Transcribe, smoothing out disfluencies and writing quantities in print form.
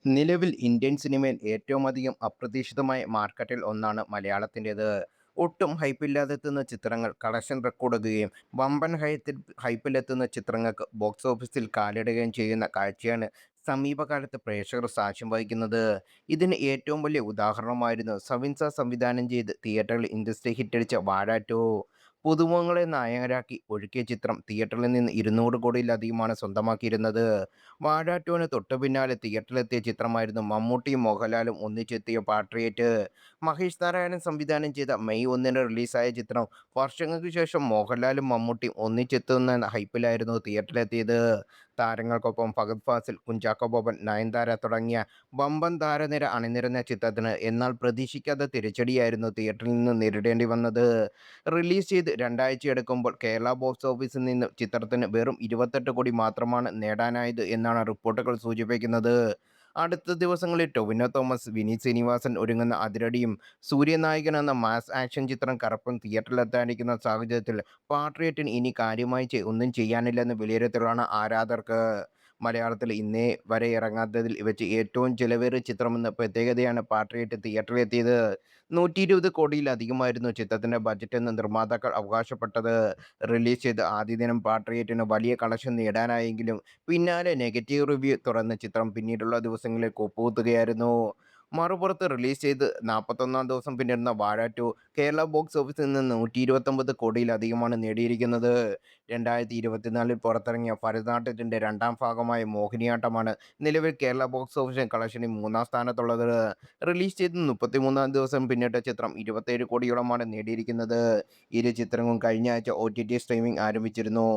നിലവിൽ ഇന്ത്യൻ സിനിമയിൽ ഏറ്റവുമധികം അപ്രതീക്ഷിതമായ മാർക്കറ്റിൽ ഒന്നാണ് മലയാളത്തിൻ്റേത്. ഒട്ടും ഹൈപ്പില്ലാതെത്തുന്ന ചിത്രങ്ങൾ കളക്ഷൻ റെക്കോർഡുകയും വമ്പൻ ഹൈപ്പിലെത്തുന്ന ചിത്രങ്ങൾക്ക് ബോക്സ് ഓഫീസിൽ കാലിടുകയും ചെയ്യുന്ന കാഴ്ചയാണ് സമീപകാലത്ത് പ്രേക്ഷകർ സാക്ഷ്യം വഹിക്കുന്നത്. ഇതിന് ഏറ്റവും വലിയ ഉദാഹരണമായിരുന്നു സവിൻസ സംവിധാനം ചെയ്ത് തിയേറ്ററിൽ ഇൻഡസ്ട്രി ഹിറ്റടിച്ച വാഴ 2. പുതുമുഖങ്ങളെ നായകരാക്കി ഒരുക്കിയ ചിത്രം തിയേറ്ററിൽ നിന്ന് 200 കോടിയിലധികമാണ് സ്വന്തമാക്കിയിരുന്നത്. വാഴ 2-ന് തൊട്ടു പിന്നാലെ തിയേറ്ററിലെത്തിയ ചിത്രമായിരുന്നു മമ്മൂട്ടിയും മോഹൻലാലും ഒന്നിച്ചെത്തിയ പാട്രിയറ്റ്. മഹേഷ് നാരായണൻ സംവിധാനം ചെയ്ത മെയ് 1-ന് റിലീസായ ചിത്രം വർഷങ്ങൾക്ക് ശേഷം മോഹൻലാലും മമ്മൂട്ടിയും ഒന്നിച്ചെത്തുന്ന ഹൈപ്പിലായിരുന്നു തിയേറ്ററിലെത്തിയത്. താരങ്ങൾക്കൊപ്പം ഫഹദ് ഫാസിൽ, കുഞ്ചാക്കോ ബോബൻ, നയൻതാര തുടങ്ങിയ വമ്പൻ താരനിര അണിനിരന്ന ചിത്രത്തിന് എന്നാൽ പ്രതീക്ഷിക്കാത്ത തിരിച്ചടിയായിരുന്നു തിയേറ്ററിൽ നിന്ന് നേരിടേണ്ടി വന്നത്. റിലീസ് ചെയ്ത് രണ്ടാഴ്ചയെടുക്കുമ്പോൾ കേരള ബോക്സ് ഓഫീസിൽ നിന്ന് ചിത്രത്തിന് വെറും 28 കോടി മാത്രമാണ് നേടാനായത് എന്നാണ് റിപ്പോർട്ടുകൾ സൂചിപ്പിക്കുന്നത്. അടുത്ത ദിവസങ്ങളിൽ ടൊവിനോ തോമസ്, വിനീത് ശ്രീനിവാസൻ ഒരുങ്ങുന്ന അതിരടിയും സൂര്യനായകനെന്ന മാസ് ആക്ഷൻ ചിത്രം കറുപ്പും തിയേറ്ററിലെത്താനിരിക്കുന്ന സാഹചര്യത്തിൽ പാട്രിയറ്റിന് ഇനി കാര്യമായി ഒന്നും ചെയ്യാനില്ലെന്ന വിലയിരുത്തലാണ് ആരാധകർക്ക്. മലയാളത്തിൽ ഇന്നേ വരെ ഇറങ്ങാത്തതിൽ വെച്ച് ഏറ്റവും ചെലവേറിയ ചിത്രമെന്ന പ്രത്യേകതയാണ് പാട്രിയറ്റ് തിയേറ്ററിലെത്തിയത്. 120 കോടിയിലധികമായിരുന്നു ചിത്രത്തിന്റെ ബജറ്റെന്ന് നിർമ്മാതാക്കൾ അവകാശപ്പെട്ടത്. റിലീസ് ചെയ്ത ആദ്യ ദിനം പാട്രിയറ്റിന് വലിയ കളക്ഷൻ നേടാനായെങ്കിലും പിന്നാലെ നെഗറ്റീവ് റിവ്യൂ തുടർന്ന് ചിത്രം പിന്നീടുള്ള ദിവസങ്ങളിൽ കൂപ്പുകുത്തുകയായിരുന്നു. മറുപുറത്ത് റിലീസ് ചെയ്ത് 41-ാം ദിവസം പിന്നിടുന്ന വാഴ 2 കേരള ബോക്സ് ഓഫീസിൽ നിന്ന് 129 കോടിയിലധികമാണ് നേടിയിരിക്കുന്നത്. 2024-ൽ പുറത്തിറങ്ങിയ ഭരതനാട്യത്തിന്റെ രണ്ടാം ഭാഗമായ മോഹിനിയാട്ടമാണ് നിലവിൽ കേരള ബോക്സ് ഓഫീസ് കളക്ഷനിൽ മൂന്നാം സ്ഥാനത്തുള്ളത്. റിലീസ് ചെയ്ത് 33-ാം ദിവസം പിന്നിട്ട ചിത്രം 27 കോടിയോളമാണ് നേടിയിരിക്കുന്നത്. ഇരു ചിത്രങ്ങളും കഴിഞ്ഞ ആഴ്ച OTT സ്ട്രീമിംഗ് ആരംഭിച്ചിരുന്നു.